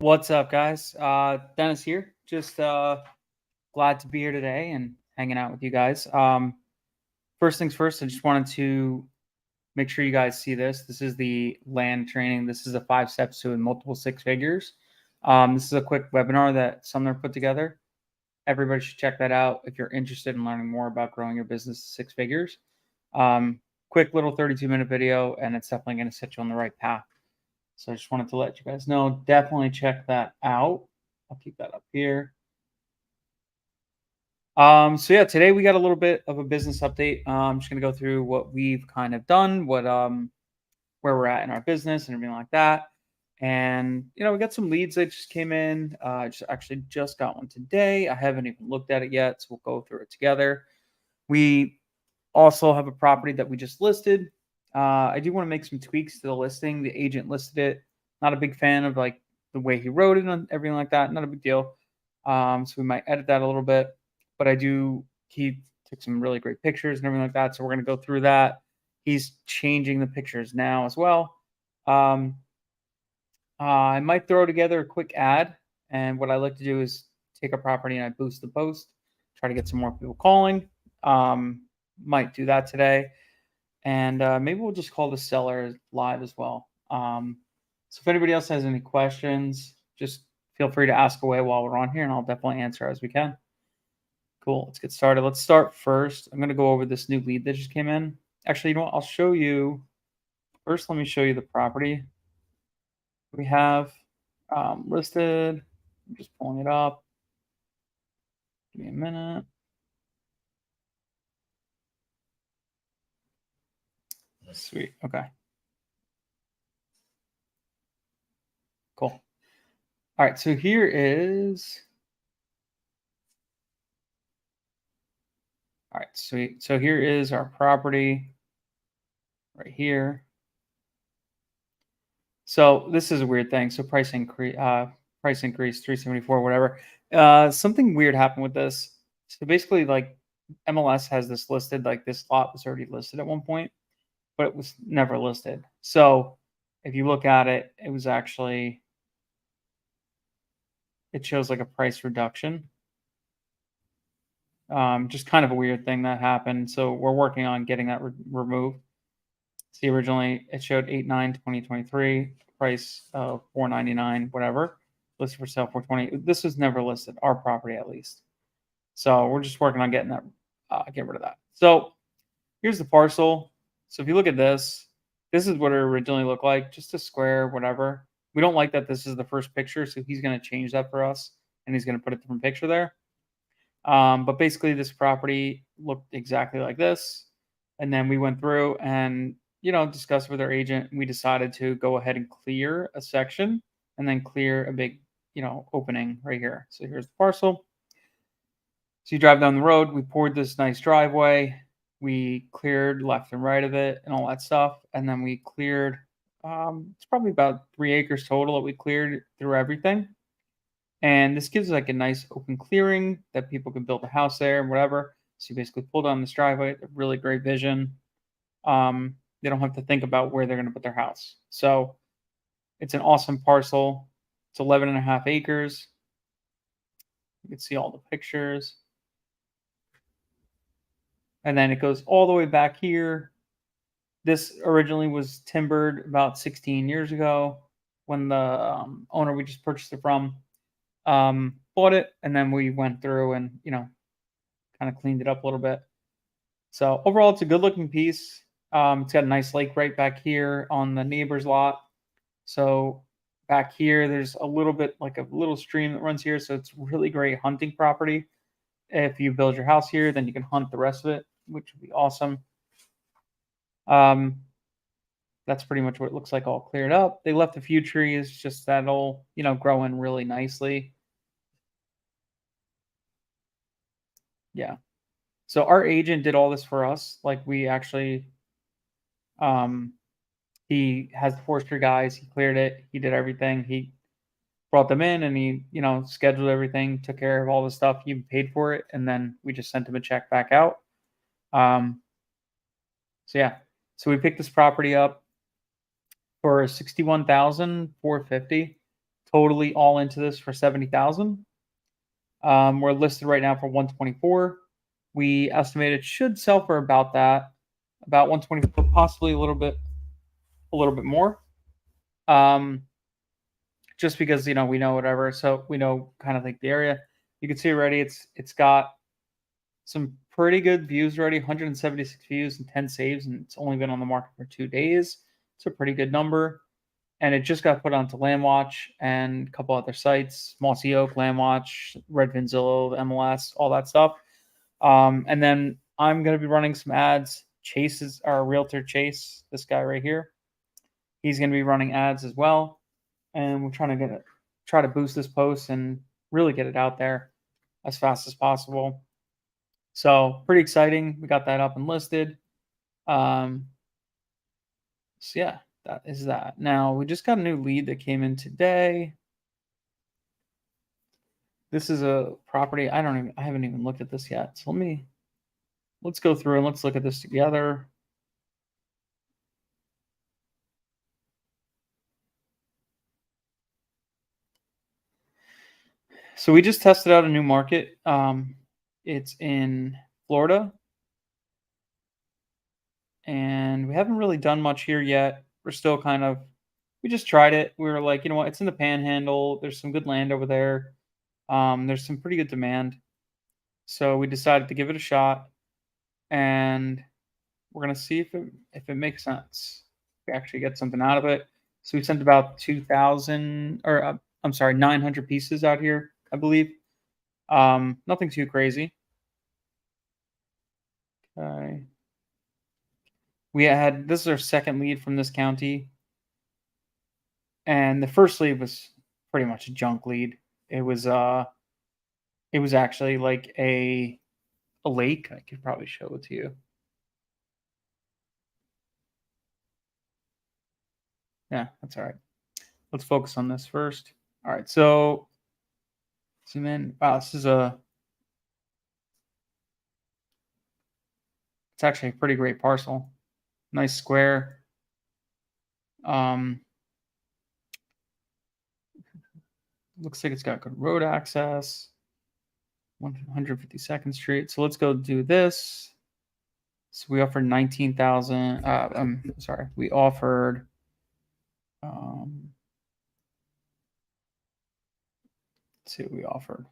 What's up, guys? Dennis here. Just glad to be here today and hanging out with you guys. First things first, I just wanted to make sure you guys see this. This is the land training. This is a 5 steps to multiple six figures. This is a quick webinar that Sumner put together. Everybody should check that out if you're interested in learning more about growing your business to 6 figures. Quick little 32-minute video, and it's definitely going to set you on the right path. So I just wanted to let you guys know, definitely check that out. I'll keep that up here. So yeah, today we got a little bit of a business update. I'm just gonna go through what we've kind of done, where we're at in our business and everything like that. And we got some leads that just came in. I just got one today. I haven't even looked at it yet, so we'll go through it together. We also have a property that we just listed. I do want to make some tweaks to the listing. The agent listed it. Not a big fan of like the way he wrote it and everything like that. Not a big deal. So we might edit that a little bit. But he took some really great pictures and everything like that. So we're going to go through that. He's changing the pictures now as well. I might throw together a quick ad. And what I like to do is take a property and I boost the post, try to get some more people calling. Might do that today. And maybe we'll just call the seller live as well. So if anybody else has any questions, just feel free to ask away while we're on here, and I'll definitely answer as we can. Cool. Let's get started. Let's start first. I'm going to go over this new lead that just came in. Actually, you know what? I'll show you. First, let me show you the property we have listed. I'm just pulling it up. Give me a minute. Sweet. Okay. Cool. All right. So here is. All right. Sweet. So here is our property right here. So this is a weird thing. So price increase 374, whatever. Something weird happened with this. So basically, like MLS has this listed, like this lot was already listed at one point, but it was never listed. So if you look at it, it was actually, it shows like a price reduction. Just kind of a weird thing that happened. So we're working on getting that removed. See, originally it showed 8/9/2023, price of $499, whatever. Listed for sale $420. This was never listed, our property at least. So we're just working on getting that, get rid of that. So here's the parcel. So if you look at this is what it originally looked like, just a square, whatever. We don't like that this is the first picture, so he's going to change that for us, and he's going to put a different picture there. But basically, this property looked exactly like this. And then we went through and discussed with our agent. We decided to go ahead and clear a section and then clear a big, opening right here. So here's the parcel. So you drive down the road, we poured this nice driveway, we cleared left and right of it and all that stuff. And then we cleared, it's probably about 3 acres total that we cleared through everything. And this gives like a nice open clearing that people can build a house there and whatever. So you basically pull down this driveway, a really great vision. They don't have to think about where they're going to put their house. So it's an awesome parcel. It's 11.5 acres. You can see all the pictures. And then it goes all the way back here. This originally was timbered about 16 years ago when the owner we just purchased it from bought it, and then we went through and kind of cleaned it up a little bit. So overall, it's a good looking piece. It's got a nice lake right back here on the neighbor's lot. So back here, there's a little bit like a little stream that runs here. So it's really great hunting property. If you build your house here, then you can hunt the rest of it, which would be awesome. That's pretty much what it looks like all cleared up. They left a few trees, just that'll, grow in really nicely. Yeah. So our agent did all this for us. Like we actually, he has the forestry guys. He cleared it. He did everything. He brought them in and he, scheduled everything, took care of all the stuff. He paid for it. And then we just sent him a check back out. So yeah, so we picked this property up for $61,450. totally all into this for 70,000. We're listed right now for 124. We estimate it should sell for about that, about 124, possibly a little bit more. Just because we know whatever, so we know kind of like the area. You can see already it's got some pretty good views already, 176 views and 10 saves, and it's only been on the market for 2 days. It's a pretty good number. And it just got put onto Landwatch and a couple other sites, Mossy Oak, Landwatch, Redfin, Zillow, MLS, all that stuff. And then I'm going to be running some ads. Chase is our realtor, Chase, this guy right here. He's going to be running ads as well. And we're trying to try to boost this post and really get it out there as fast as possible. So pretty exciting. We got that up and listed. So yeah, that is that. Now we just got a new lead that came in today. This is a property. I haven't even looked at this yet. So let's go through and let's look at this together. So we just tested out a new market. It's in Florida. And we haven't really done much here yet. We're still we just tried it. We were like, you know what, it's in the Panhandle. There's some good land over there. There's some pretty good demand. So we decided to give it a shot, and we're gonna see if it makes sense. We actually get something out of it. So we sent about 2,000, or I'm sorry, 900 pieces out here, I believe. Nothing too crazy. Okay. This is our second lead from this county. And the first lead was pretty much a junk lead. It was actually like a lake. I could probably show it to you. Yeah, that's all right. Let's focus on this first. All right, so zoom in. Wow, it's actually a pretty great parcel. Nice square. Looks like it's got good road access. 152nd Street. So let's go do this. So we offered 19,000. Sorry, we offered. Let's see what we offered.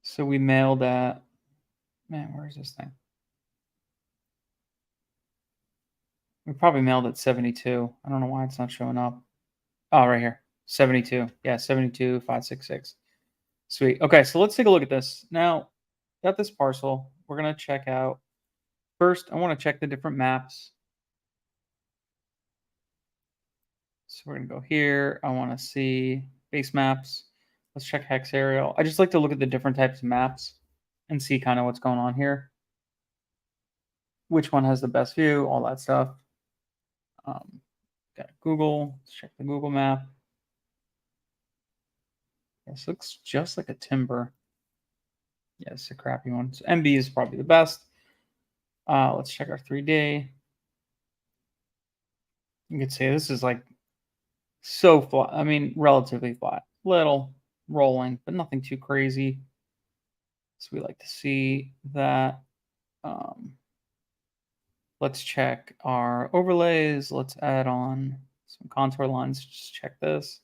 So we mailed at, man, where's this thing? We probably mailed at 72. I don't know why it's not showing up. Oh, right here. 72. Yeah, 72,566. Sweet. Okay, so let's take a look at this. Now, got this parcel. We're going to check out. First, I want to check the different maps. So we're going to go here. I want to see base maps. Let's check hex aerial. I just like to look at the different types of maps and see kind of what's going on here. Which one has the best view, all that stuff. Got Google. Let's check the Google map. This looks just like a timber. Yeah, it's a crappy one. So MB is probably the best. Let's check our 3D. You can see this is like so flat. I mean, relatively flat. Little rolling, but nothing too crazy. So we like to see that. Let's check our overlays. Let's add on some contour lines. Just check this.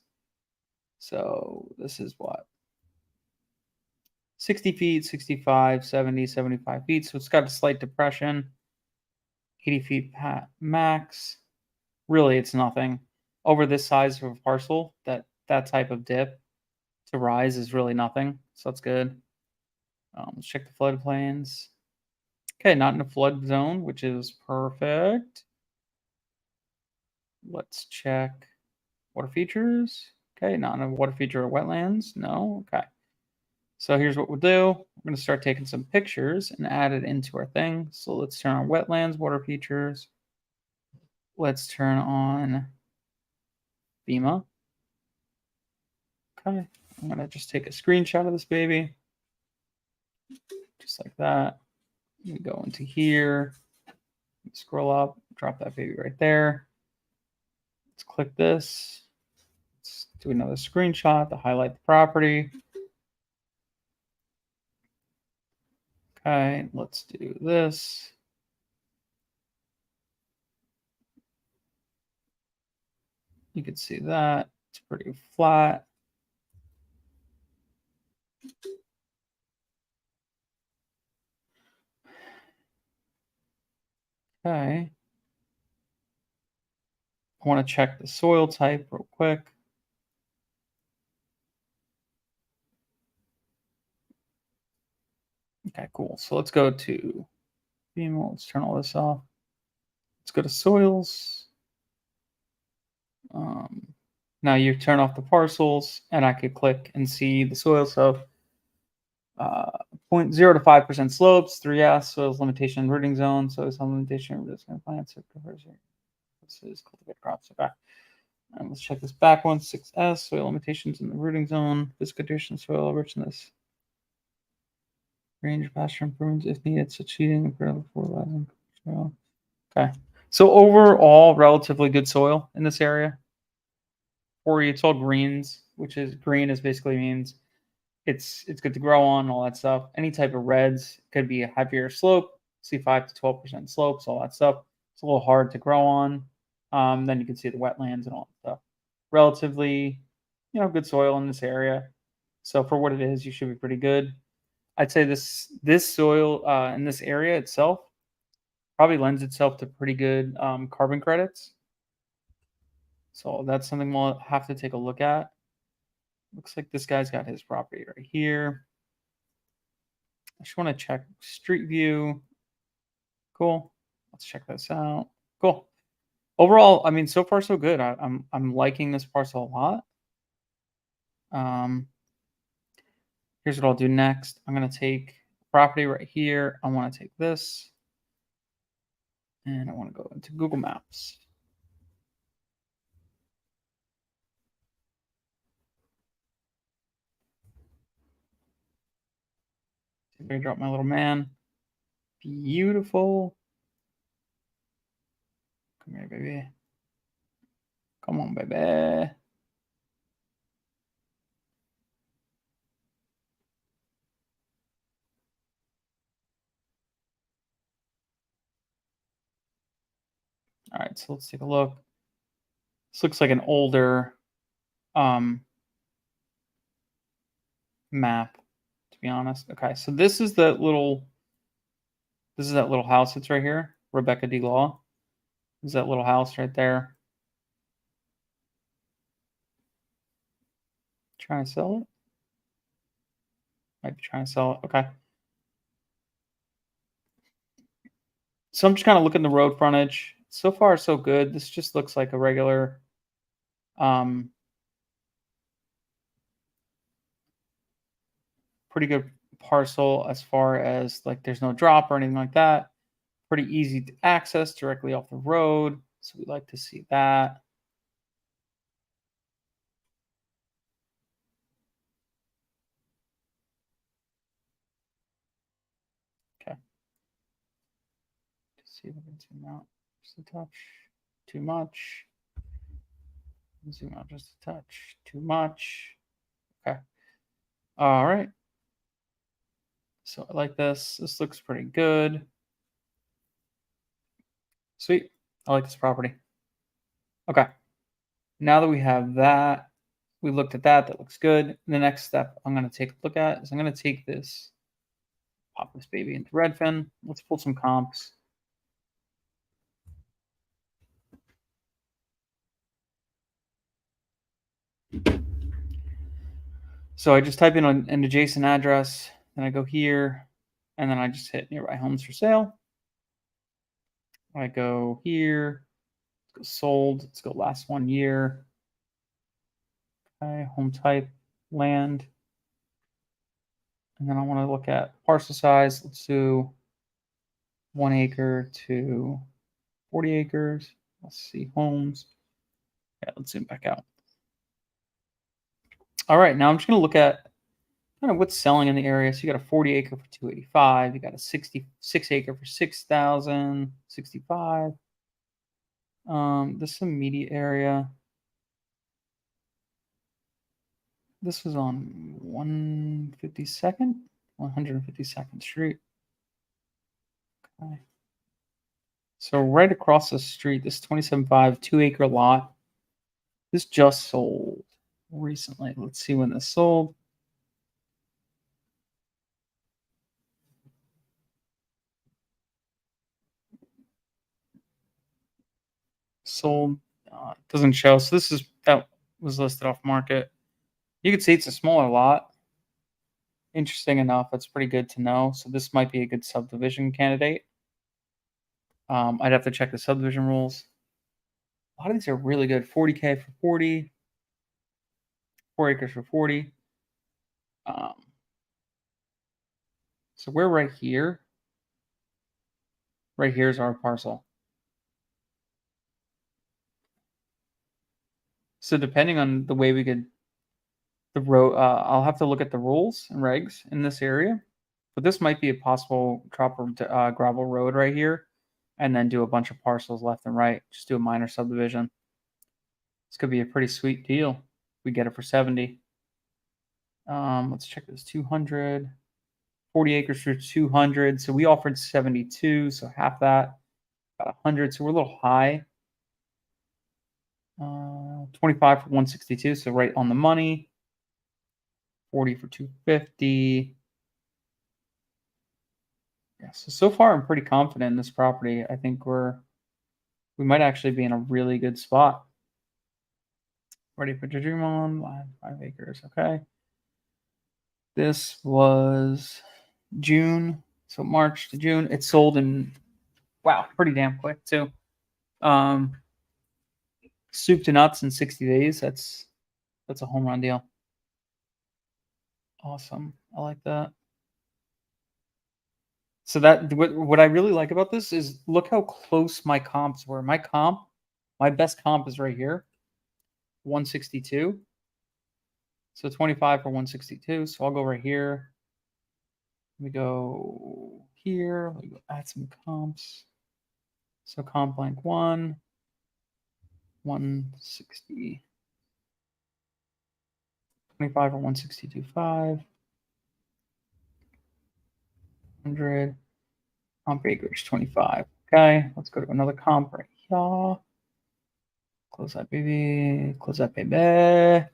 So this is what? 60 feet, 65, 70, 75 feet. So it's got a slight depression. 80 feet max. Really, it's nothing. Over this size of a parcel, that type of dip to rise is really nothing. So that's good. Let's check the floodplains. Okay, not in a flood zone, which is perfect. Let's check water features. Okay, not in a water feature or wetlands. No, okay. So here's what we'll do. We're going to start taking some pictures and add it into our thing. So let's turn on wetlands, water features. Let's turn on FEMA. Okay, I'm gonna just take a screenshot of this baby, just like that. You go into here, scroll up, drop that baby right there. Let's click this. Let's do another screenshot to highlight the property. Okay, let's do this. You can see that it's pretty flat. Okay. I want to check the soil type real quick. Okay, cool. So let's go to female. Let's turn all this off. Let's go to soils. Now you turn off the parcels, and I could click and see the soil. So 0.0 to 5% slopes, 3S, soils limitation rooting zone, soils limitation resistant plants, this is cultivated crops. Okay. And let's check this back one, 6S, soil limitations in the rooting zone, physical conditions, soil richness, range of pasture improvements if needed, such heating, fertilizing. Okay. So overall, relatively good soil in this area. Or it's all greens, which is green is basically means it's good to grow on, all that stuff. Any type of reds could be a heavier slope, see 5 to 12% slopes, all that stuff. It's a little hard to grow on. Then you can see the wetlands and all that stuff. Relatively, good soil in this area. So for what it is, you should be pretty good. I'd say this soil in this area itself probably lends itself to pretty good carbon credits. So that's something we'll have to take a look at. Looks like this guy's got his property right here. I just want to check street view. Cool. Let's check this out. Cool. Overall, I mean, so far so good. I'm liking this parcel a lot. Here's what I'll do next. I'm gonna take property right here. I want to take this, and I want to go into Google Maps. Let me drop my little man. Beautiful. Come here, baby. Come on, baby. All right, so let's take a look. This looks like an older map, to be honest. Okay, so this is that little house that's right here. Rebecca D. Law. This is that little house right there. Trying to sell it? Might be trying to sell it. Okay. So I'm just kind of looking at the road frontage. So far, so good. This just looks like a regular pretty good parcel as far as like there's no drop or anything like that. Pretty easy to access directly off the road. So we like to see that. Okay. See if we can zoom out just a touch. Too much. Zoom out just a touch. Too much. Okay. All right. So I like this. This looks pretty good. Sweet. I like this property. Okay. Now that we have that, we looked at that. That looks good. The next step I'm going to take a look at is I'm going to take this, pop this baby into Redfin. Let's pull some comps. So I just type in an adjacent address, then I go here, and then I just hit nearby homes for sale. I go here, let's go sold, let's go last 1 year. Okay, home type, land. And then I want to look at parcel size. Let's do 1 acre to 40 acres. Let's see homes. Yeah, let's zoom back out. All right, now I'm just gonna look at kind of what's selling in the area. So you got a 40 acre for 285. You got a 66 acre for 6,065. This is immediate area. This was on 152nd Street. Okay. So right across the street, this 27.5 2 acre lot. This just sold recently. Let's see when this sold. Sold. Doesn't show. So that was listed off market. You can see it's a smaller lot. Interesting enough, that's pretty good to know. So this might be a good subdivision candidate. I'd have to check the subdivision rules. A lot of these are really good. 40K for 40, 4 acres for 40. So we're right here. Right here is our parcel. So depending on the way we could, the road, I'll have to look at the rules and regs in this area. But this might be a possible gravel road right here, and then do a bunch of parcels left and right. Just do a minor subdivision. This could be a pretty sweet deal. We get it for 70. Let's check this. 200, 40 acres for 200. So we offered 72, so half that, about 100. So we're a little high. 25 for 162, so right on the money. 40 for 250. Yeah, so far I'm pretty confident in this property. I think we might actually be in a really good spot. Ready for your dream on 5 acres. Okay. This was June, so March to June. It sold in pretty damn quick too. Soup to nuts in 60 days. That's a home run deal. Awesome. I like that. So that what I really like about this is look how close my comps were. My best comp is right here, 162. So 25 for 162. So I'll go right here. Let me go here. Let me go add some comps. So comp blank 160. 25 or 162.5. 100. Comp acres 25. Okay, let's go to another comp right here. Close that baby. Close that baby.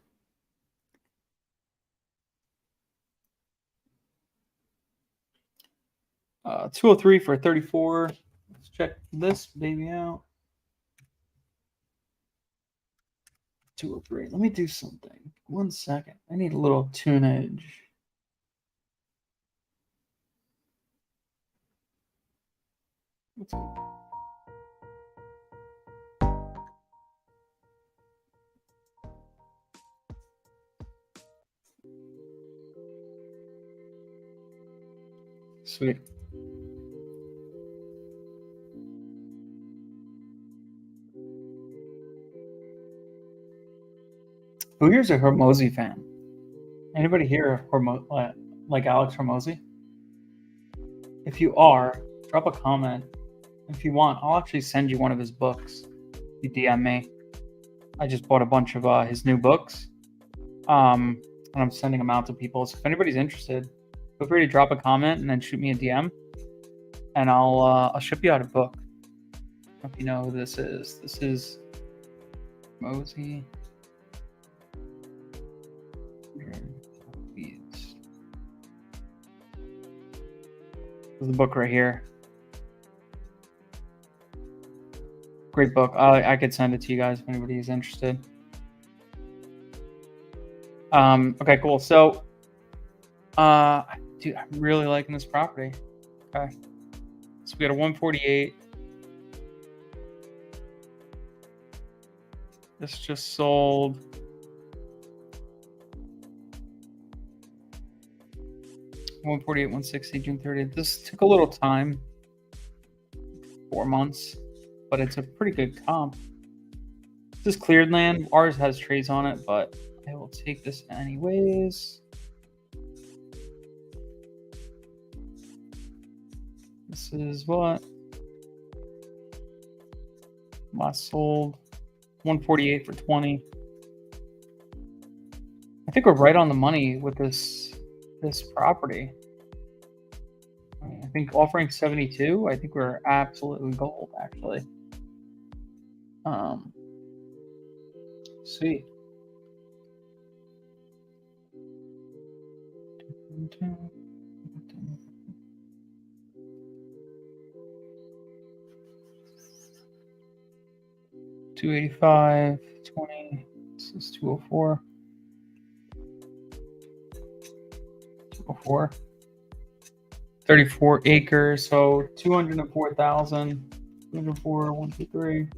Uh, 203 for 34. Let's check this baby out. 203. Let me do something. 1 second. I need a little tunage. Sweet. Who here's a Hormozy fan? Anybody here like Alex Hormozy? If you are, drop a comment. If you want, I'll actually send you one of his books. You DM me. I just bought a bunch of his new books. And I'm sending them out to people. So if anybody's interested, feel free to drop a comment and then shoot me a DM, and I'll ship you out a book. I don't know if you know who this is. This is Mosey. There's the book right here. Great book. I could send it to you guys if anybody is interested. Okay, cool. So, dude, I'm really liking this property. Okay. So we got a 148. This just sold. $148, 160, June 30th. This took a little time. 4 months. But it's a pretty good comp. This is cleared land. Ours has trees on it, but I will take this anyways. This is what? Last sold 148 for 20. I think we're right on the money with this property. I think offering 72, I think we're absolutely gold actually. Sweet. $285, 20. This is 204. 204. 34 acres, so 204,000. 204, 1, 2, 3.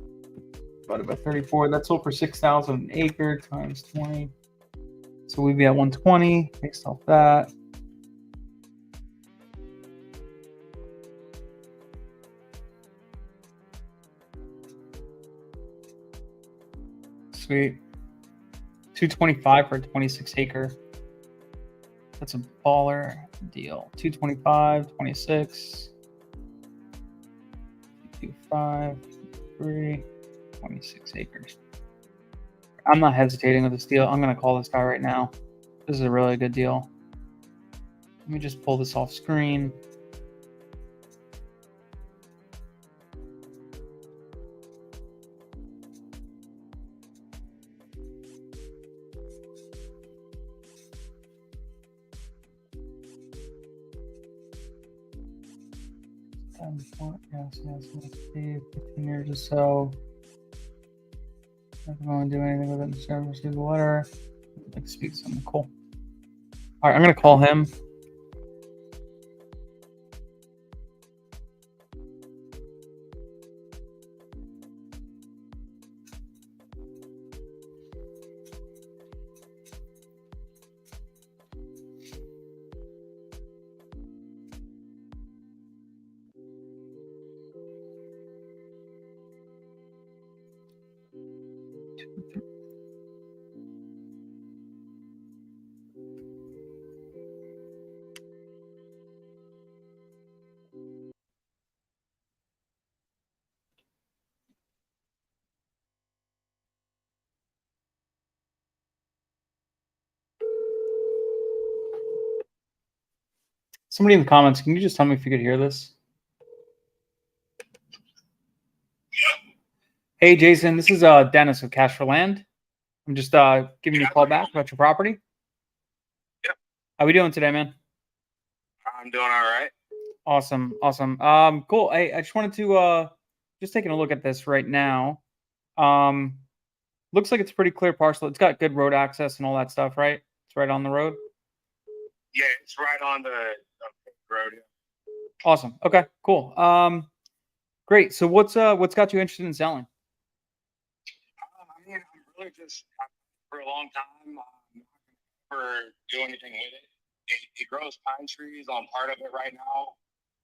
Divided by 34. That's sold for 6,000 an acre times 20. So we'd be at 120 based off that. Sweet. 225 for a 26 acre. That's a baller deal. 225, 26. 25, 3, 26 acres. I'm not hesitating with this deal. I'm going to call this guy right now. This is a really good deal. Let me just pull this off screen. Yes, 15 years or so. Not going to do anything with it instead of receive the letter. Like speak something cool. All right, I'm going to call him. Somebody in the comments, can you just tell me if you could hear this? Hey, Jason, this is Dennis with Cash for Land. I'm just giving you a call back about your property. Yep. How we doing today, man? I'm doing all right. Awesome. Cool. I just wanted to just taking a look at this right now. Looks like it's a pretty clear parcel. It's got good road access and all that stuff, right? It's right on the road. Yeah, it's right on the road. Awesome. Okay, cool. Great. So what's got you interested in selling? I mean, I'm really just for a long time. Never do anything with it. It grows pine trees on part of it right now.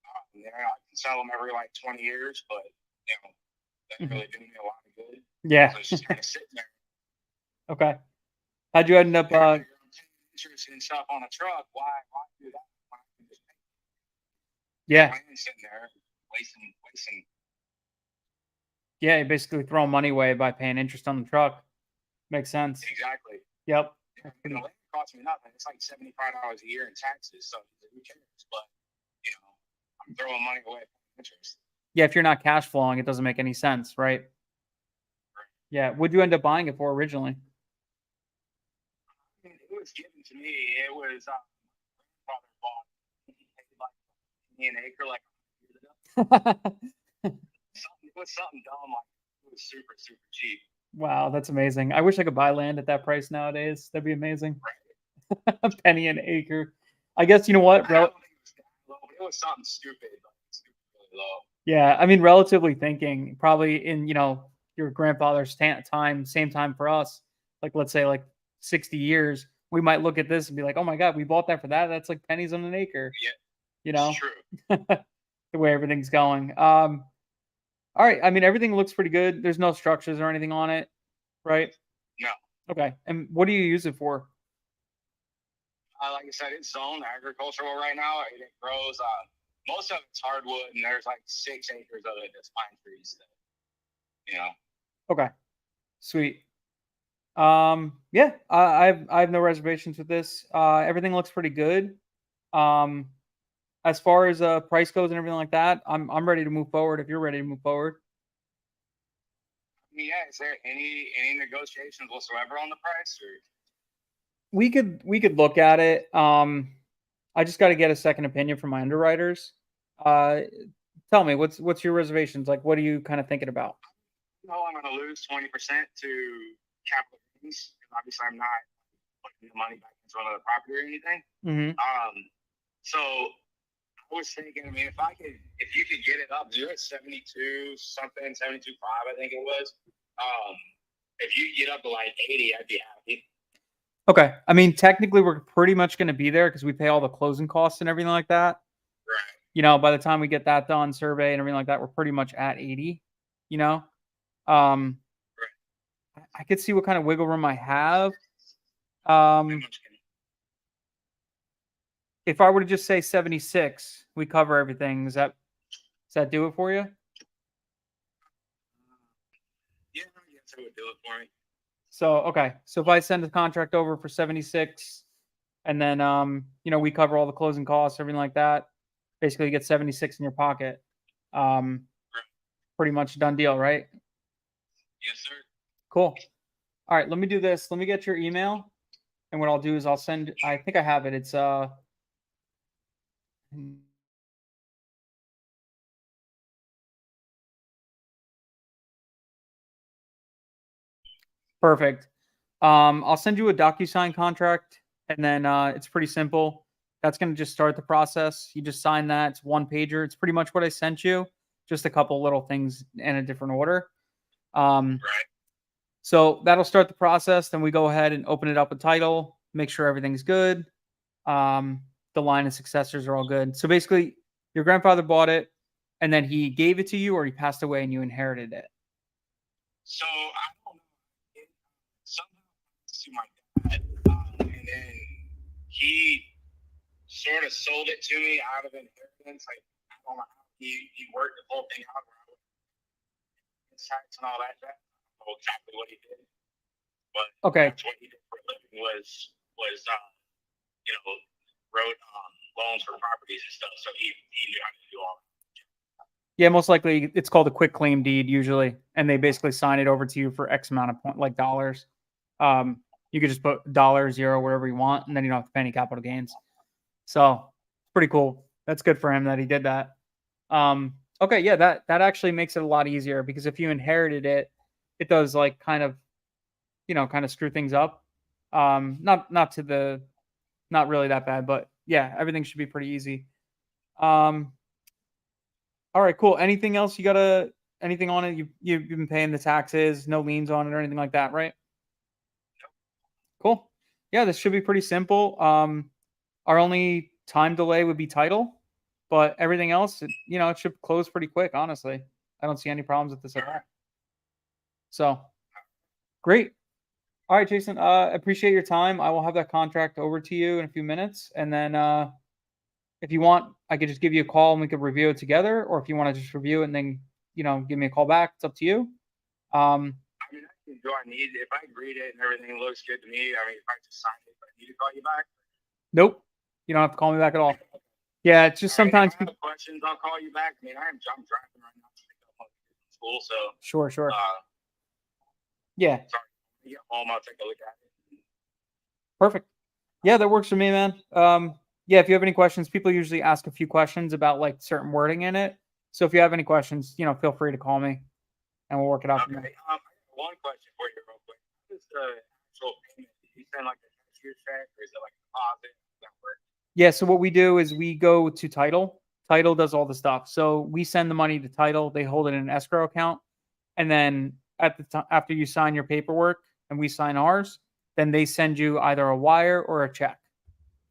I can sell them every like 20 years, but that really didn't me a lot of good. Yeah. So it's just kind of sitting there. Okay. How'd you end up? Interest in stuff on a truck. Why do that? Why just yeah. Sitting there wasting. Yeah, you're basically throwing money away by paying interest on the truck. Makes sense. Exactly. Yep. Yeah, the land costs me nothing. It's like $75 a year in taxes, so who cares? But I'm throwing money away for interest. Yeah, if you're not cash flowing, it doesn't make any sense, right? Yeah. What'd you end up buying it for originally? I mean, it was given to me. It was my grandfather bought. He paid like an acre like 100 years ago. It was something dumb. Like it was super cheap. Wow, that's amazing. I wish I could buy land at that price nowadays. That'd be amazing. Right. A penny an acre. I guess you know what? I don't think it was that low, but it was something stupid, like really low. Yeah, I mean, relatively thinking, probably in your grandfather's time, same time for us. Like let's say like 60 years, we might look at this and be like, "Oh my God, we bought that for that. That's like pennies on an acre." Yeah, it's true. The way everything's going. All right. I mean, everything looks pretty good. There's no structures or anything on it, right? No. Okay. And what do you use it for? Like I said, it's zoned agricultural right now. It grows. Most of it's hardwood, and there's like 6 acres of it that's pine trees. You know. Okay. Sweet. Yeah, I have no reservations with this. Everything looks pretty good. Um, as far as price goes and everything like that, I'm ready to move forward if you're ready to move forward. Yeah. Is there any negotiations whatsoever on the price? Or We could look at it. I just got to get a second opinion from my underwriters. Uh, tell me what's your reservations like? What are you kind of thinking about? no, I'm going to lose 20% to capital gains. Obviously, I'm not putting the money back into another property or anything. Mm-hmm. So I was thinking, I mean, if you could get it up, you're at 72 something, 72.5, I think it was. If you get up to like 80, I'd be happy. Okay. I mean, technically, we're pretty much going to be there because we pay all the closing costs and everything like that. Right. You know, by the time we get that done, survey and everything like that, we're pretty much at 80. You know, um, I could see what kind of wiggle room I have. If I were to just say 76, we cover everything. Does that do it for you? Yeah, I guess it would do it for me. So okay. So if I send the contract over for 76, and then we cover all the closing costs, everything like that, basically you get 76 in your pocket. Pretty much done deal, right? Yes, sir. Cool. All right, let me do this. Let me get your email, and what I'll do is I'll send. I think I have it. It's perfect. I'll send you a DocuSign contract, and then it's pretty simple. That's going to just start the process. You just sign that. It's one pager. It's pretty much what I sent you, just a couple little things in a different order. Right. So that'll start the process. Then we go ahead and open it up with title, make sure everything's good. The line of successors are all good. So basically, your grandfather bought it, and then he gave it to you, or he passed away and you inherited it. So I don't know. Somehow to my dad, and then he sort of sold it to me out of inheritance. Like I don't know how he worked the whole thing out, where I would tax and all that. I don't know exactly what he did, but Okay. that's what he did for a living was wrote loans for properties and stuff. So he knew how to do all that. Yeah, most likely it's called a quick claim deed usually, and they basically sign it over to you for X amount of like dollars. You could just put dollar, zero, whatever you want, and then you don't have to pay any capital gains. So it's pretty cool. That's good for him that he did that. Okay, yeah, that actually makes it a lot easier because if you inherited it, it does like kind of screw things up. Not really that bad, but yeah, everything should be pretty easy. All right, cool. Anything else anything on it? You've been paying the taxes, no liens on it or anything like that, right? Cool. Yeah, this should be pretty simple. Our only time delay would be title, but everything else, it should close pretty quick, honestly. I don't see any problems with this at all. So, great. All right, Jason, appreciate your time. I will have that contract over to you in a few minutes, and then if you want, I could just give you a call and we could review it together, or if you want to just review it and then, give me a call back, it's up to you. I mean, do I need, if I read it and everything looks good to me, I mean, if I just sign it, do I need to call you back? Nope. You don't have to call me back at all. Yeah, it's just sometimes. If I have questions, I'll call you back. I mean, I'm driving right now to pick up my kids from school, so. Sure. Yeah. Sorry. Get home, I'll take a look at it. Perfect. Yeah, that works for me, man. Yeah, if you have any questions, people usually ask a few questions about like certain wording in it. So if you have any questions, feel free to call me and we'll work it out from there. One question for you real quick. What is the actual payment? Do you send like a cashier's check or is it like a deposit? How does that work? Yeah, so what we do is we go to title. Title does all the stuff. So we send the money to title. They hold it in an escrow account. And then after you sign your paperwork and we sign ours, then they send you either a wire or a check.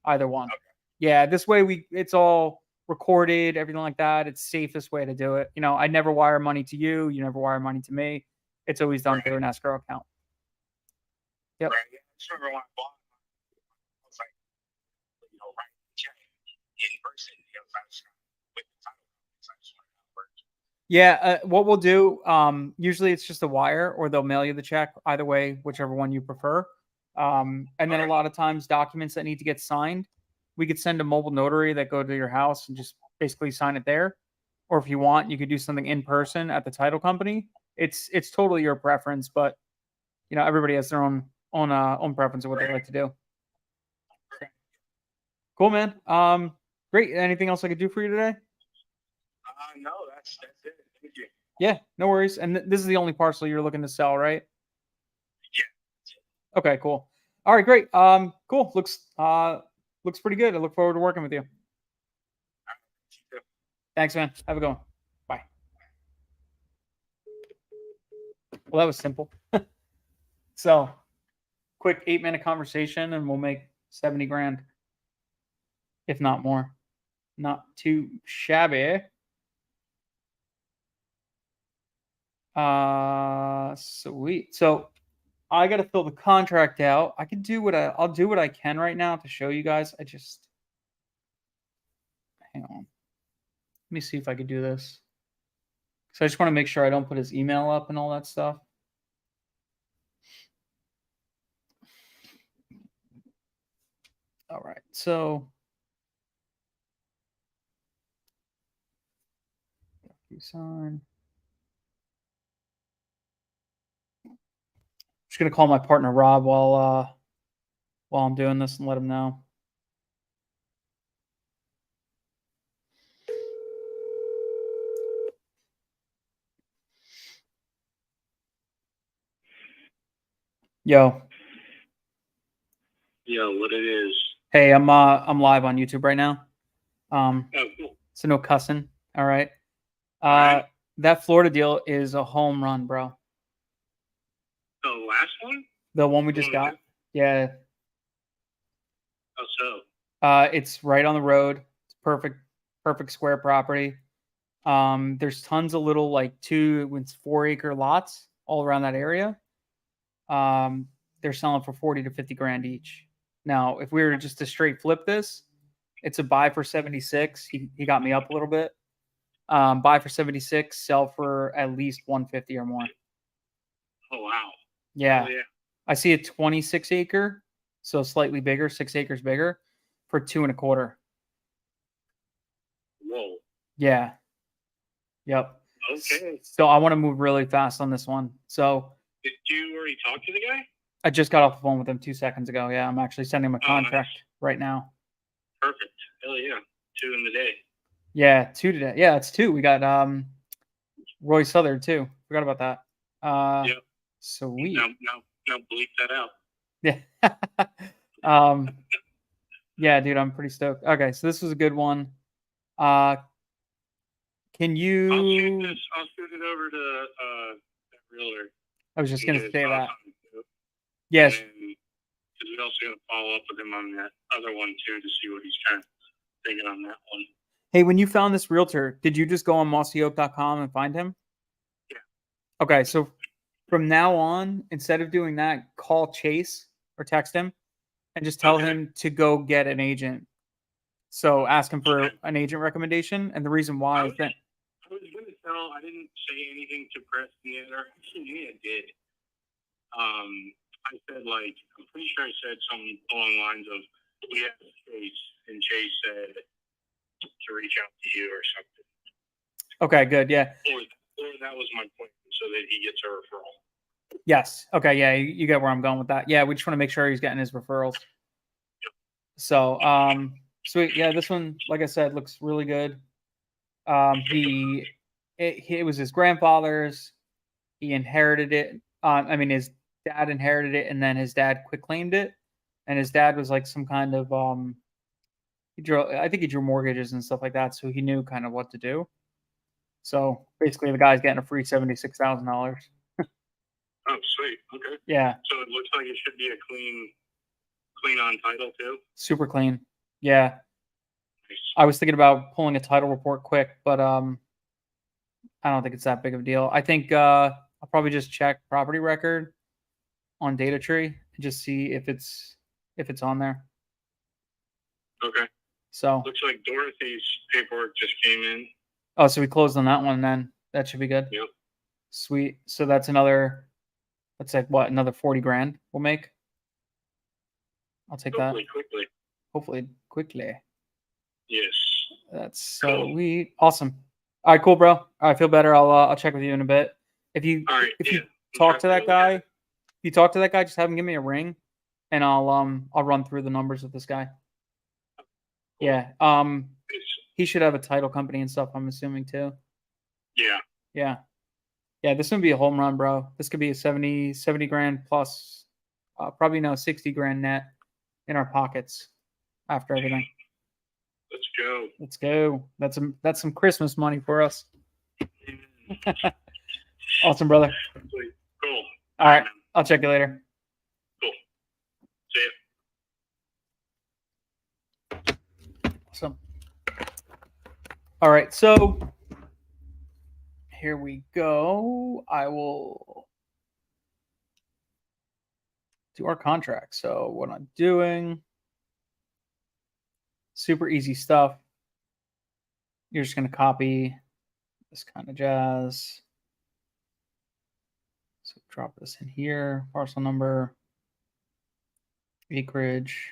Either one. Okay. Yeah, this way it's all recorded, everything like that. It's safest way to do it. I never wire money to you. You never wire money to me. It's always done through an escrow account. Yep. Right. Yeah. I just remember when I bought it, I was like, writing the check in person. So I was with the title company, so I just wanted how it worked. Yeah, what we'll do, usually it's just a wire, or they'll mail you the check. Either way, whichever one you prefer. And then a Okay. lot of times, documents that need to get signed, we could send a mobile notary that go to your house and just basically sign it there. Or if you want, you could do something in person at the title company. It's totally your preference, but everybody has their own preference of what they like to do. Great. Cool, man. Great. Anything else I could do for you today? No, that's it. Thank you. Yeah, no worries. And this is the only parcel you're looking to sell, right? Yeah. Okay, cool. All right, great. Cool. Looks pretty good. I look forward to working with you. Thanks, man. Have a good one. Bye. Well, that was simple. So, quick 8-minute conversation, and we'll make 70 grand, if not more. Not too shabby. Sweet. So, I got to fill the contract out. I can do I'll do what I can right now to show you guys. Hang on. Let me see if I could do this. So I just want to make sure I don't put his email up and all that stuff. All right. So sign. Just gonna call my partner Rob while I'm doing this and let him know. Yo. Yo, what it is? Hey, I'm live on YouTube right now. Oh, cool. So no cussing. All right. Right. That Florida deal is a home run, bro. The last one? The one we just got. Yeah. Oh, so. It's right on the road. It's perfect square property. There's tons of little like 4-acre lots all around that area. They're selling for 40 to 50 grand each. Now, if we were just to straight flip this, it's a buy for 76. He got me up a little bit. Buy for 76, sell for at least 150 or more. Oh, wow. Yeah. Oh, yeah. I see a 26-acre, so slightly bigger, 6 acres bigger, for 2.25. Whoa. Yeah. Yep. Okay. So I want to move really fast on this one. So did you already talk to the guy? I just got off the phone with him 2 seconds ago. Yeah, I'm actually sending him a contract right now. Perfect. Hell yeah. 2 in the day. Yeah, 2 today. Yeah, it's 2. We got Roy Southard too. Forgot about that. Yep. Sweet. Now bleep that out. Yeah. Yeah, dude, I'm pretty stoked. Okay, so this was a good one. Can you? I'll shoot it over to that realtor. I was just gonna say that. Yes. Yes. Because we also got to follow up with him on that other one too to see what he's kind of thinking on that one. Hey, when you found this realtor, did you just go on mossyope.com and find him? Yeah. Okay, so from now on, instead of doing that, call Chase or text him and just tell him to go get an agent. So ask him for an agent recommendation. And the reason why is that I was going to tell, I didn't say anything to Preston yet, or actually I did. I said, like, I'm pretty sure I said something along the lines of, we have Chase, and Chase said to reach out to you or something. Okay, good, yeah. Or that was my point, so that he gets a referral. Yes. Okay, yeah, you get where I'm going with that. Yeah, we just want to make sure he's getting his referrals. Yep. So, sweet. Yeah, this one, like I said, looks really good. It was his grandfather's. He inherited it. His dad inherited it, and then his dad quitclaimed it. And his dad was like some kind of I think he drew mortgages and stuff like that, so he knew kind of what to do. So basically, the guy's getting a free $76,000. Oh, sweet. Okay. Yeah. So it looks like it should be a clean on title too. Super clean. Yeah. Nice. I was thinking about pulling a title report quick, but I don't think it's that big of a deal. I think I'll probably just check property record on Data Tree and just see if it's on there. Okay. So, Looks like Dorothy's paperwork just came in. oh, so we closed on that one then. That should be good. Yep. Sweet. So that's another, that's like what, another 40 grand we'll make? I'll take that. Hopefully quickly. Hopefully quickly. Yes. That's Cool. sweet. Awesome. All right, cool, bro. I feel better. I'll check with you in a bit. If you All right. if Yeah. you talk to that guy, just have him give me a ring, and I'll run through the numbers with this guy. Yeah. He should have a title company and stuff, I'm assuming too. Yeah. Yeah. Yeah, this would be a home run, bro. This could be a 70 grand plus, probably 60 grand net in our pockets after everything. Let's go. Let's go. That's some Christmas money for us. Awesome, brother. Sweet. Cool. All right. man. I'll check you later. Cool. See ya. Awesome. All right, so here we go. I will do our contract. So what I'm doing, super easy stuff. You're just going to copy this kind of jazz. So drop this in here, parcel number, acreage,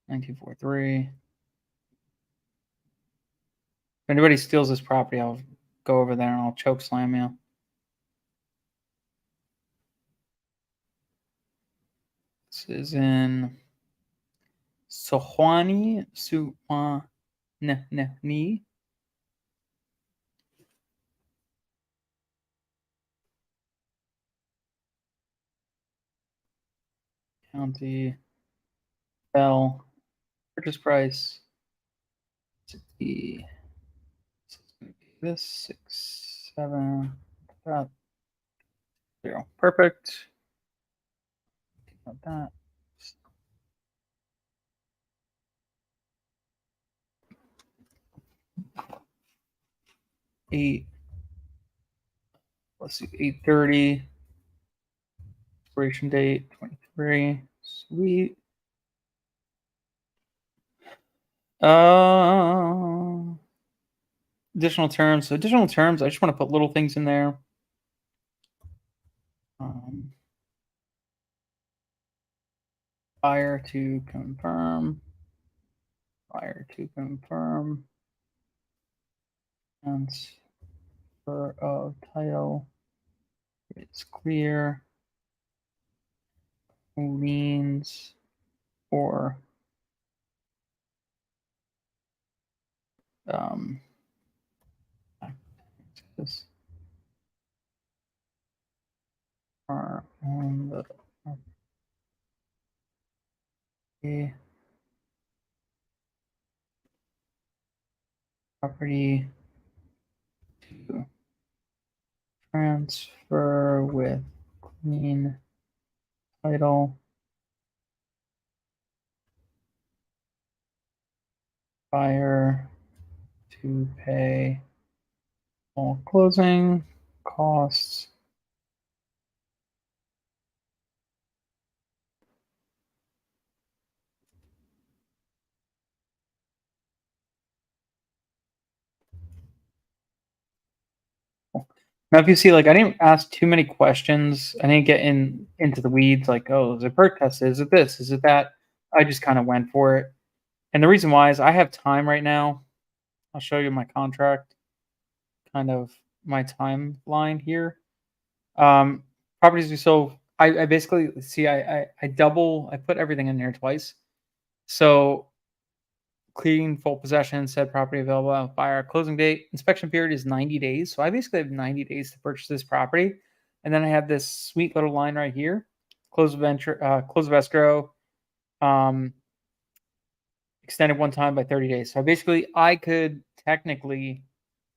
1943. If anybody steals this property, I'll go over there and I'll choke slam you. This is in Sohwani, Suwannee. County, Bell, purchase price, 60, this 6, 7, 0. Perfect. About that. Let's see, 8:30. Expiration date 23. Sweet. Additional terms. So additional terms, I just want to put little things in there. Buyer to confirm. Buyer to confirm. Transfer of title. It's clear. Liens or this are on the property to transfer with clean title. Buyer to pay all closing costs. Now, if you see, like, I didn't ask too many questions. I didn't get into the weeds, like, oh, is it perk test? Is it this? Is it that? I just kind of went for it. And the reason why is I have time right now. I'll show you my contract, kind of my timeline here. Properties we sold. I basically see I put everything in there twice. So clean full possession, said property available by our closing date. Inspection period is 90 days. So I basically have 90 days to purchase this property. And then I have this sweet little line right here. Close of escrow. Extended one time by 30 days. So basically I could technically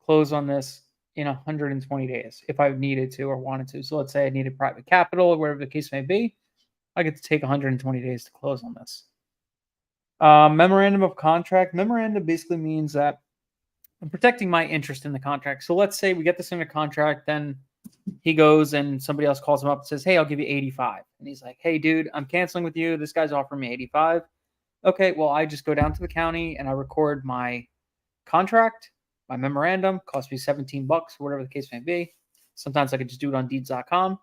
close on this in 120 days if I needed to or wanted to. So let's say I needed private capital or whatever the case may be. I get to take 120 days to close on this. Memorandum of contract. Memorandum basically means that I'm protecting my interest in the contract. So let's say we get this into contract, then he goes and somebody else calls him up and says, "Hey, I'll give you 85." And he's like, "Hey, dude, I'm canceling with you. This guy's offering me 85." Okay, well, I just go down to the county and I record my contract, my memorandum, cost me $17, whatever the case may be. Sometimes I could just do it on deeds.com,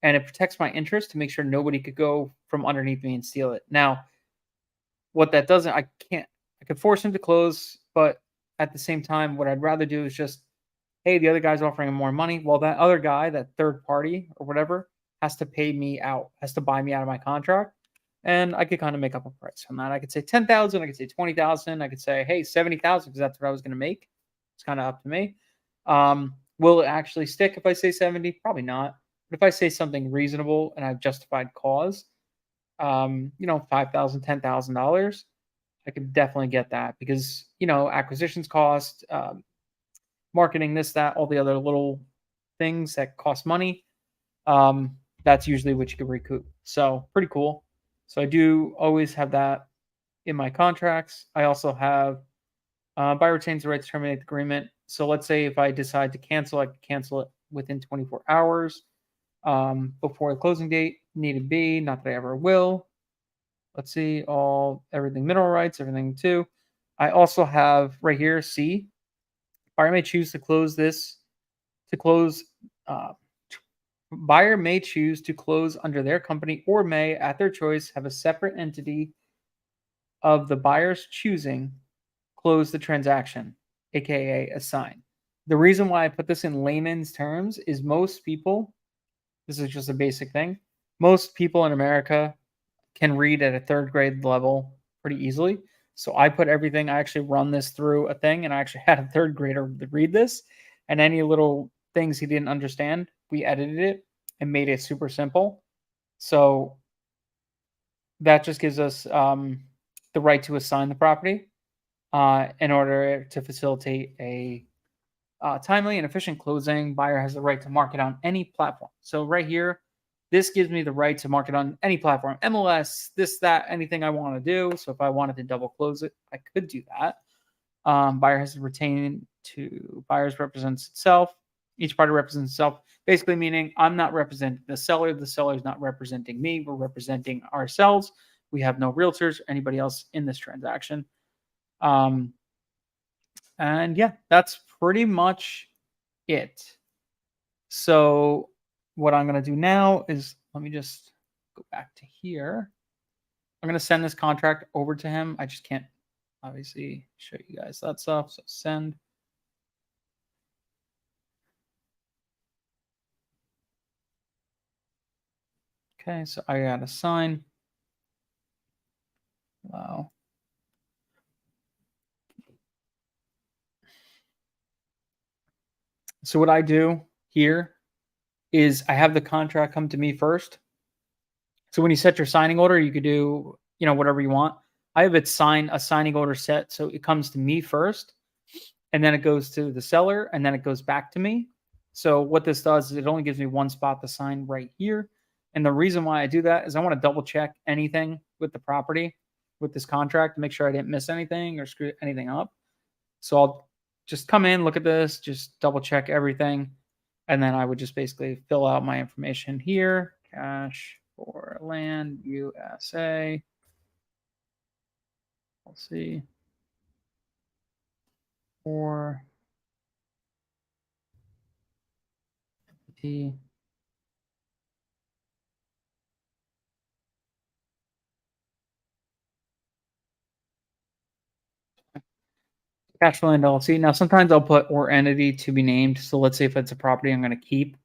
and it protects my interest to make sure nobody could go from underneath me and steal it. Now, what that doesn't, I could force him to close, but at the same time, what I'd rather do is just, hey, the other guy's offering him more money. Well, that other guy, that third party or whatever, has to pay me out, has to buy me out of my contract. And I could kind of make up a price on that. I could say 10,000, I could say 20,000, I could say, hey, 70,000, because that's what I was going to make. It's kind of up to me. Will it actually stick if I say 70? Probably not. But if I say something reasonable and I've justified cause, $5,000, $10,000, I could definitely get that because, acquisitions cost, marketing, this, that, all the other little things that cost money. That's usually what you can recoup. So pretty cool. So I do always have that in my contracts. I also have buyer retains the right to terminate the agreement. So let's say if I decide to cancel, I can cancel it within 24 hours before the closing date. Needed be, not that I ever will. Let's see, everything mineral rights, everything too. I also have right here, C. Buyer may choose to close buyer may choose to close under their company or may, at their choice, have a separate entity of the buyer's choosing close the transaction, aka assign. The reason why I put this in layman's terms is most people, this is just a basic thing, most people in America can read at a third grade level pretty easily. So I put everything, I actually run this through a thing, and I actually had a third grader read this, and any little things he didn't understand, we edited it and made it super simple. So that just gives us the right to assign the property in order to facilitate a timely and efficient closing. Buyer has the right to market on any platform. So right here, this gives me the right to market on any platform, MLS, this, that, anything I want to do. So if I wanted to double close it, I could do that. Buyer has to retain to buyers represents itself. Each party represents itself, basically meaning I'm not representing the seller is not representing me. We're representing ourselves. We have no realtors or anybody else in this transaction. And yeah, that's pretty much it. So what I'm going to do now is, let me just go back to here. I'm going to send this contract over to him. I just can't obviously show you guys that stuff. So send. Okay, so I got to sign. Wow. So what I do here is I have the contract come to me first. So when you set your signing order, you could do, whatever you want. I have it a signing order set. So it comes to me first, and then it goes to the seller, and then it goes back to me. So what this does is it only gives me one spot to sign right here. And the reason why I do that is I want to double check anything with the property, with this contract, to make sure I didn't miss anything or screw anything up. So I'll just come in, look at this, just double check everything. And then I would just basically fill out my information here. Cash for land, USA. We'll see. For T. Cash for land LLC. Now, sometimes I'll put or entity to be named. So let's say if it's a property I'm going to keep,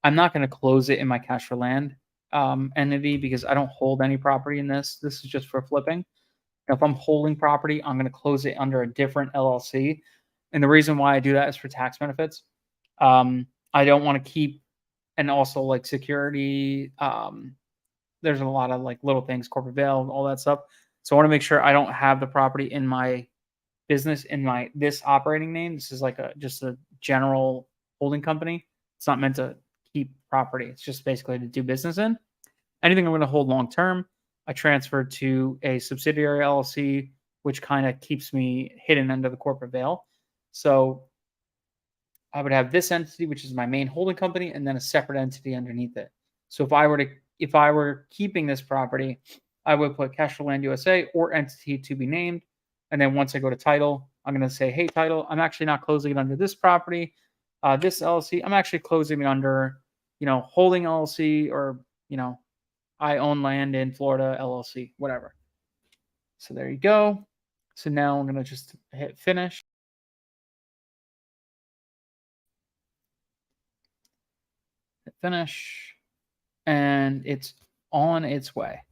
I'm not going to close it in my cash for land entity because I don't hold any property in this. This is just for flipping. Now, if I'm holding property, I'm going to close it under a different LLC. And the reason why I do that is for tax benefits. I don't want to keep, and also like security. There's a lot of like little things, corporate veil, all that stuff. So I want to make sure I don't have the property in my business in this operating name. This is like just a general holding company. It's not meant to keep property. It's just basically to do business in. Anything I'm going to hold long term, I transfer to a subsidiary LLC, which kind of keeps me hidden under the corporate veil. So I would have this entity, which is my main holding company, and then a separate entity underneath it. So if I were keeping this property, I would put Cash for Land USA or entity to be named. And then once I go to title, I'm going to say, hey, title, I'm actually not closing it under this property, this LLC. I'm actually closing it under, holding LLC, or, I own land in Florida LLC, whatever. So there you go. So now I'm going to just hit finish. Hit finish. And it's on its way.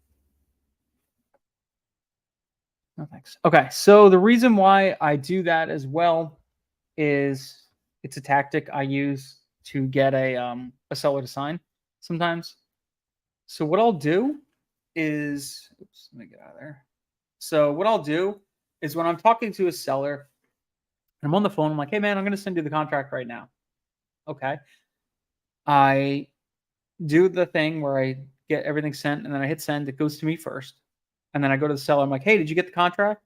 No thanks. Okay, so the reason why I do that as well is it's a tactic I use to get a seller to sign sometimes. So what I'll do is, oops, let me get out of there. So what I'll do is when I'm talking to a seller, I'm on the phone, I'm like, hey man, I'm going to send you the contract right now. Okay. I do the thing where I get everything sent and then I hit send. It goes to me first. And then I go to the seller. I'm like, hey, did you get the contract?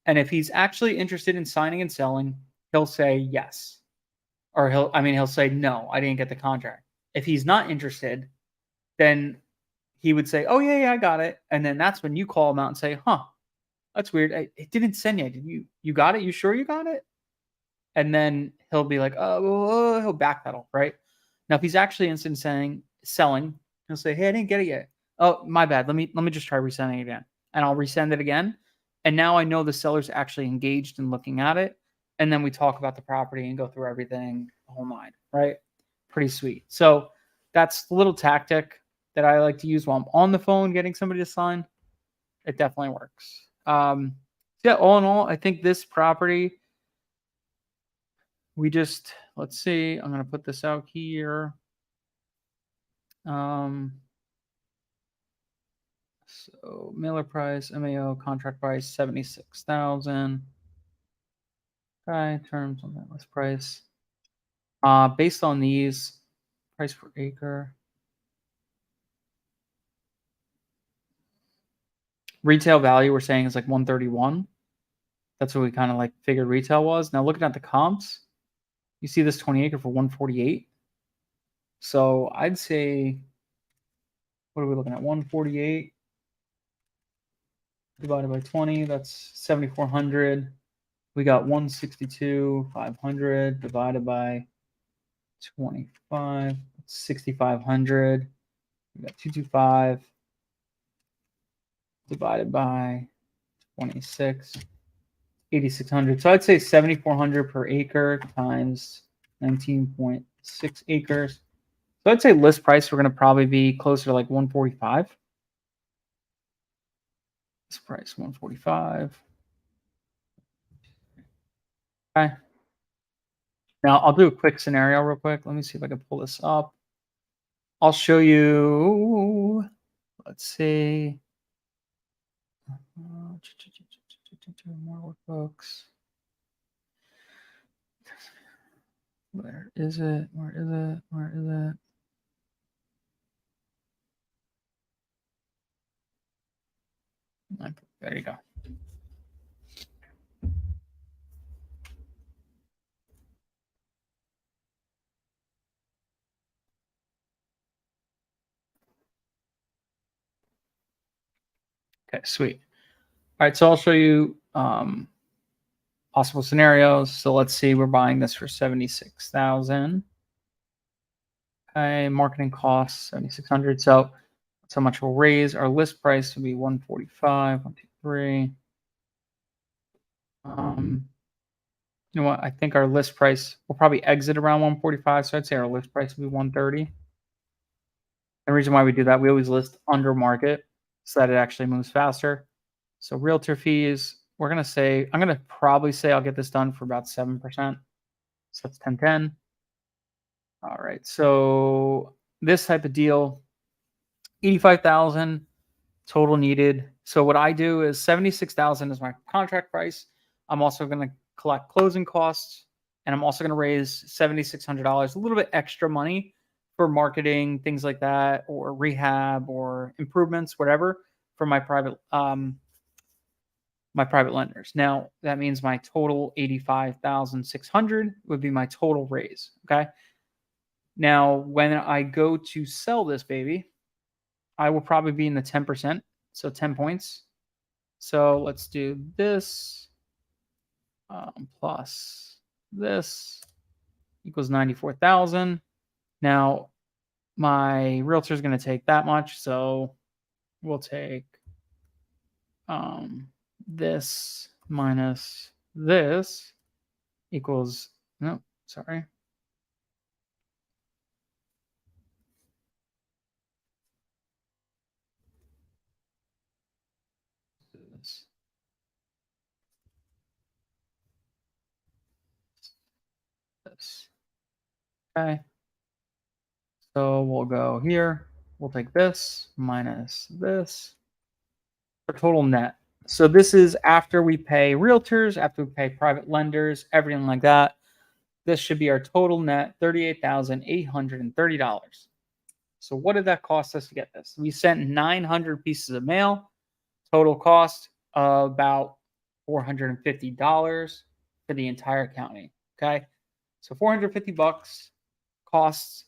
And if he's actually interested in signing and selling, he'll say yes. Or he'll say, no, I didn't get the contract. If he's not interested, then he would say, oh, yeah, I got it. And then that's when you call him out and say, huh, that's weird. It didn't send yet. You got it? You sure you got it? And then he'll be like, oh, he'll backpedal, right? Now, if he's actually interested in selling, he'll say, hey, I didn't get it yet. Oh, my bad. Let me just try resending it again. And I'll resend it again. And now I know the seller's actually engaged in looking at it. And then we talk about the property and go through everything, the whole nine, right? Pretty sweet. So that's the little tactic that I like to use while I'm on the phone getting somebody to sign. It definitely works. Yeah, all in all, I think this property, let's see, I'm going to put this out here. So mailer price, MAO, contract price, 76,000. Okay, terms on that list price. Based on these, price per acre. Retail value we're saying is like 131. That's what we kind of like figured retail was. Now looking at the comps, you see this 20 acre for 148. So I'd say, what are we looking at? 148 divided by 20, that's 7,400. We got 162,500 divided by 25, 6,500. We got 225 divided by 26, 8,600. So I'd say 7,400 per acre times 19.6 acres. So I'd say list price, we're going to probably be closer to like 145. List price, 145. Okay. Now I'll do a quick scenario real quick. Let me see if I can pull this up. I'll show you, let's see. More workbooks. Where is it? Where is it? Where is it? There you go. Okay, sweet. All right, so I'll show you possible scenarios. So let's see, we're buying this for 76,000. Okay, marketing costs 7,600. So that's how much we'll raise. Our list price will be 145. 1, 2, 3. You know what? I think our list price will probably exit around 145. So I'd say our list price will be 130. The reason why we do that, we always list under market so that it actually moves faster. So realtor fees, we're going to say, I'm going to probably say I'll get this done for about 7%. So that's 1010. All right. So this type of deal, 85,000 total needed. So what I do is 76,000 is my contract price. I'm also going to collect closing costs, and I'm also going to raise $7,600, a little bit extra money for marketing, things like that, or rehab or improvements, whatever, for my private my private lenders. Now that means my total 85,600 would be my total raise. Okay. Now, when I go to sell this baby, I will probably be in the 10%. So 10 points. So let's do this plus this equals 94,000. Now, my realtor is going to take that much. So we'll take this minus this equals, no, sorry. This. Okay. So we'll go here. We'll take this minus this for total net. So this is after we pay realtors, after we pay private lenders, everything like that. This should be our total net, $38,830. So what did that cost us to get this? We sent 900 pieces of mail. Total cost about $450 for the entire county. Okay. So 450 bucks costs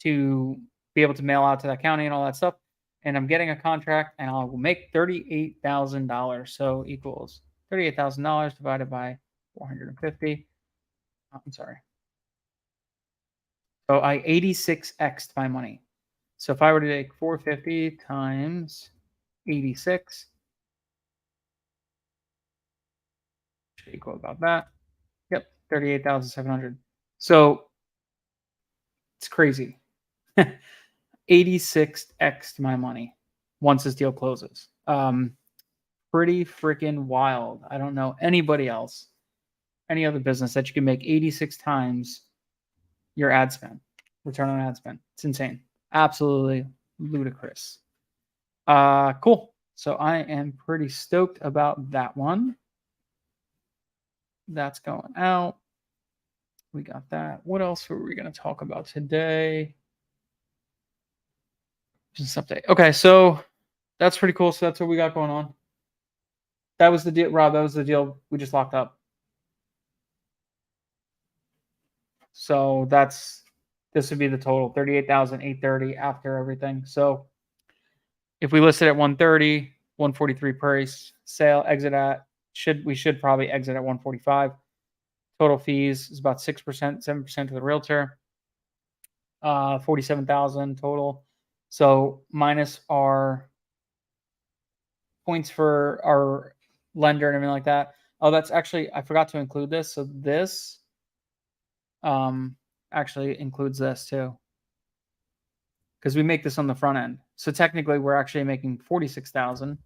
to be able to mail out to that county and all that stuff. And I'm getting a contract and I will make $38,000. So equals $38,000 divided by 450. I'm sorry. So I 86x'd my money. So if I were to take 450 times 86, should equal about that. Yep, 38,700. So it's crazy. 86x my money once this deal closes. Pretty freaking wild. I don't know anybody else, any other business that you can make 86 times your ad spend, return on ad spend. It's insane. Absolutely ludicrous. Cool. So I am pretty stoked about that one. That's going out. We got that. What else were we going to talk about today? Just update. Okay, so that's pretty cool. So that's what we got going on. That was the deal, Rob. That was the deal we just locked up. So this would be the total 38,830 after everything. So if we listed at 130, 143 price, sale exit at we should probably exit at 145. Total fees is about 6%, 7% to the realtor. 47,000 total. So minus our points for our lender and everything like that. Oh, that's actually, I forgot to include this. So this actually includes this too, because we make this on the front end. So technically we're actually making 46,000.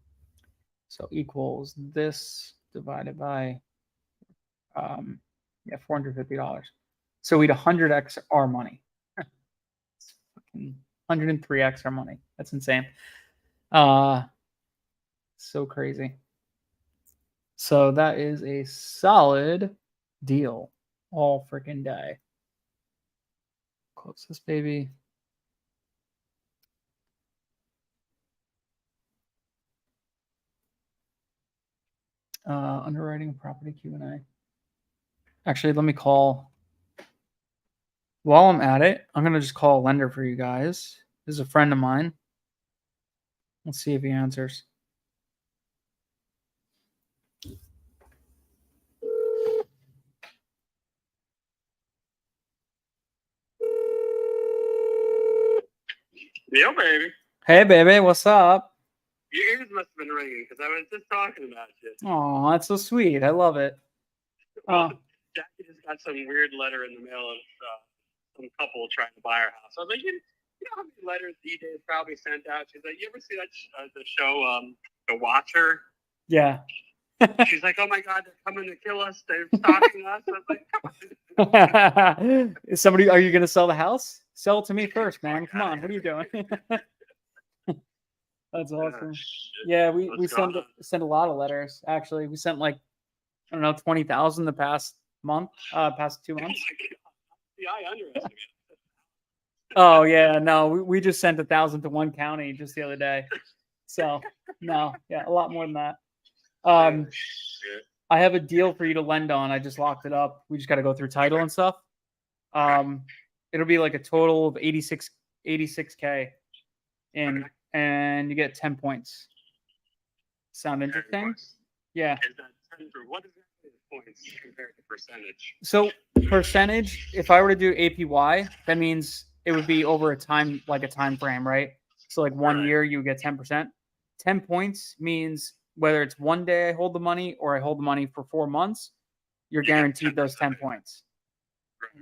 So equals this divided by $450. So we'd 100x our money. 103x our money. That's insane. So crazy. So that is a solid deal all freaking day. Close this baby. Underwriting property Q&A. Actually, let me call. While I'm at it, I'm going to just call a lender for you guys. This is a friend of mine. Let's see if he answers. Yeah, baby. Hey, baby, what's up? Your ears must have been ringing because I was just talking about you. Oh, that's so sweet. I love it. Well, Jackie just got some weird letter in the mail of some couple trying to buy our house. I was like, you know how many letters DJ's probably sent out? She's like, you ever see that the show, The Watcher? Yeah. She's like, oh my God, they're coming to kill us. They're stalking us. I was like, come on. Is somebody, are you going to sell the house? Sell it to me first, man. Come on. What are you doing? That's awesome. Yeah, we send a lot of letters. Actually, we sent like, I don't know, 20,000 the past month, past 2 months. See, I underestimated. Oh yeah, no, we just sent 1,000 to one county just the other day. So no, yeah, a lot more than that. Shit. I have a deal for you to lend on. I just locked it up. We just got to go through title and stuff. It'll be like a total of 86K in, and you get 10 points. Sound interesting? Yeah. Is that 10 for what is that in points compared to percentage? So percentage, if I were to do APY, that means it would be over a time, like a time frame, right? So like 1 year, you would get 10%. 10 points means whether it's 1 day I hold the money or I hold the money for 4 months, you're guaranteed those 10 points.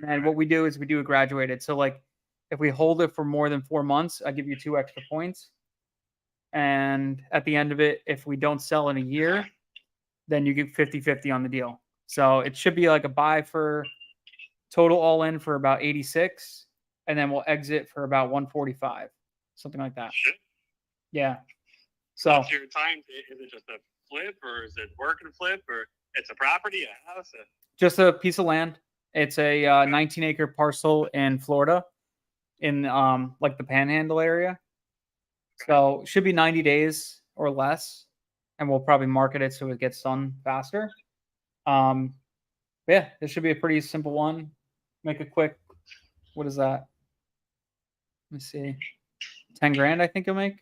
And what we do is we do a graduated. So like if we hold it for more than 4 months, I give you 2 extra points. And at the end of it, if we don't sell in a year, then you get 50-50 on the deal. So it should be like a buy for total all in for about 86, and then we'll exit for about 145, something like that. Shit. Yeah. So What's your time? Is it just a flip, or is it work and flip, or it's a property, a house? just a piece of land. It's a 19-acre parcel in Florida, in like the Panhandle area. So it should be 90 days or less, and we'll probably market it so it gets done faster. Yeah, this should be a pretty simple one. Make a quick. What is that? Let me see. 10 grand, I think you'll make.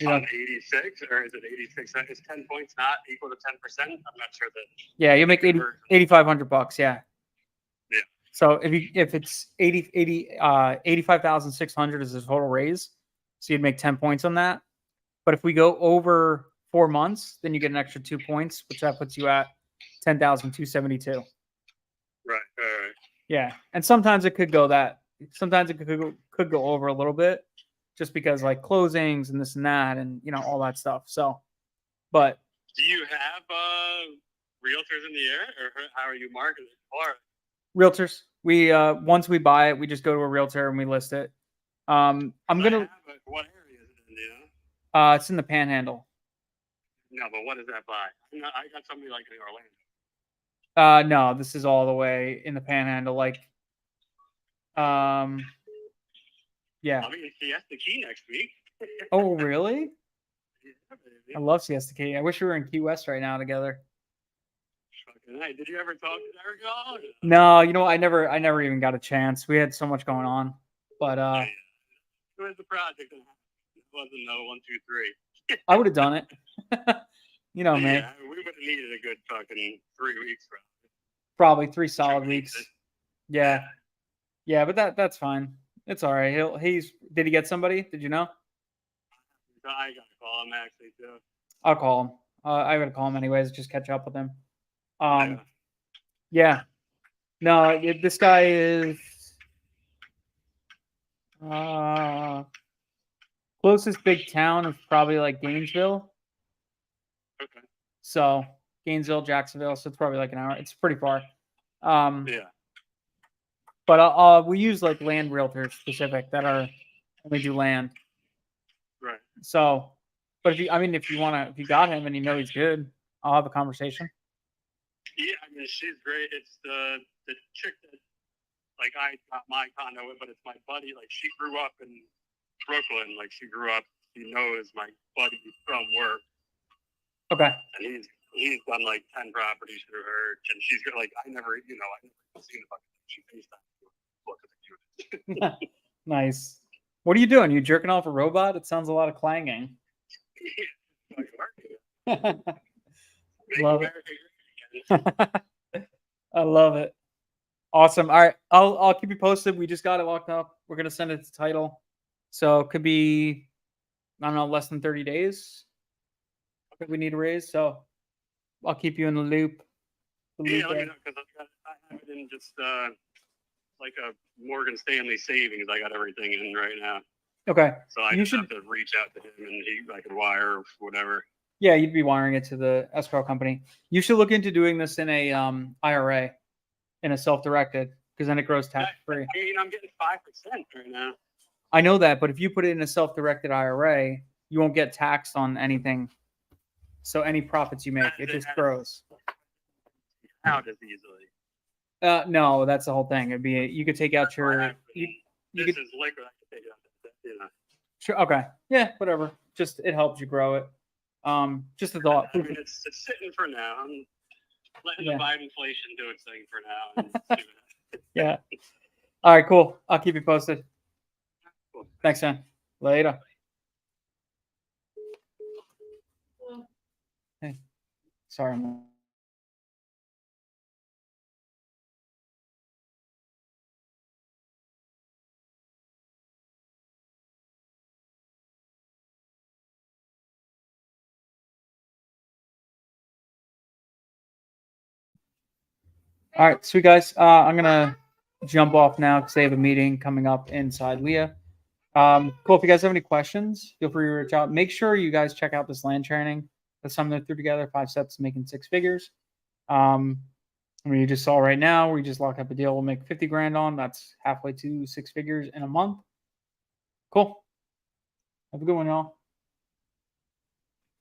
On 86, or is it 86? Is 10 points not equal to 10%? I'm not sure that. Yeah, you'll make 8,500 bucks. Yeah. Yeah. So if it's 85,600 is the total raise, so you'd make 10 points on that. But if we go over 4 months, then you get an extra 2 points, which that puts you at 10,272. Right. Yeah, and sometimes it could go that. Sometimes it could go over a little bit, just because like closings and this and that, and all that stuff. So, but Do you have realtors in the area, or how are you marketing it? Or realtors, we once we buy it, we just go to a realtor and we list it. I'm gonna. What area is it in? Do you know? It's in the Panhandle. No, but what does that buy? I got somebody like in Orlando. No, this is all the way in the Panhandle. Like, yeah. I'll be in Siesta Key next week. Oh, really? Yeah, baby. I love Siesta Key. I wish we were in Key West right now together. Fucking hey, did you ever talk to Derek at all? No, I never even got a chance. We had so much going on. But It was the project. It wasn't no 1, 2, 3. I would have done it. Man. Yeah, we would have needed a good fucking 3 weeks, bro. Probably 3 solid 2 weeks. Yeah. Yeah, but that's fine. It's all right. Did he get somebody? Did you know? I gotta call him actually too. I'll call him. I gotta call him anyways. Just catch up with him. Yeah. Yeah. No, this guy is closest big town is probably like Gainesville. Okay. So Gainesville, Jacksonville. So it's probably like an hour. It's pretty far. Yeah. But we use like land realtors specific that are only do land. Right. So, but if you got him and you know he's good, I'll have a conversation. Yeah, I mean she's great. It's the chick that like I got my condo with, but it's my buddy. Like she grew up in Brooklyn. Like she knows my buddy from work. Okay. And he's done like 10 properties through her, and she's got like I never seen the fucking she FaceTime. Look at the unit. Nice. What are you doing? You jerking off a robot? It sounds a lot of clanging. Love it. I love it. Awesome. All right, I'll keep you posted. We just got it locked up. We're gonna send it to title, so it could be less than 30 days. That we need to raise. So I'll keep you in the loop. Yeah, let me know because I have it in just like a Morgan Stanley savings. I got everything in right now. Okay. So I just have to reach out to him and I could wire or whatever. Yeah, you'd be wiring it to the escrow company. You should look into doing this in a IRA, in a self-directed, because then it grows tax-free. I mean, I'm getting 5% right now. I know that, but if you put it in a self-directed IRA, you won't get taxed on anything. So any profits you make, it just grows. Out as easily. No, that's the whole thing. It'd be you could take out your. This is liquid. I can take it out. Sure. Okay. Yeah. Whatever. Just it helps you grow it. Just a thought. I mean, it's sitting for now. I'm letting Yeah. the Biden inflation do its thing for now. And see what happens. Yeah. All right, cool. I'll keep you posted. Cool. Thanks, man. Later. Hey, sorry, man. All right, sweet guys. I'm gonna jump off now because they have a meeting coming up inside Leah. Cool. If you guys have any questions, feel free to reach out. Make sure you guys check out this land training. That's something they threw together. 5 steps to making 6 figures. I mean, you just saw right now, we just lock up a deal. We'll make 50 grand on. That's halfway to 6 figures in a month. Cool. Have a good one, y'all.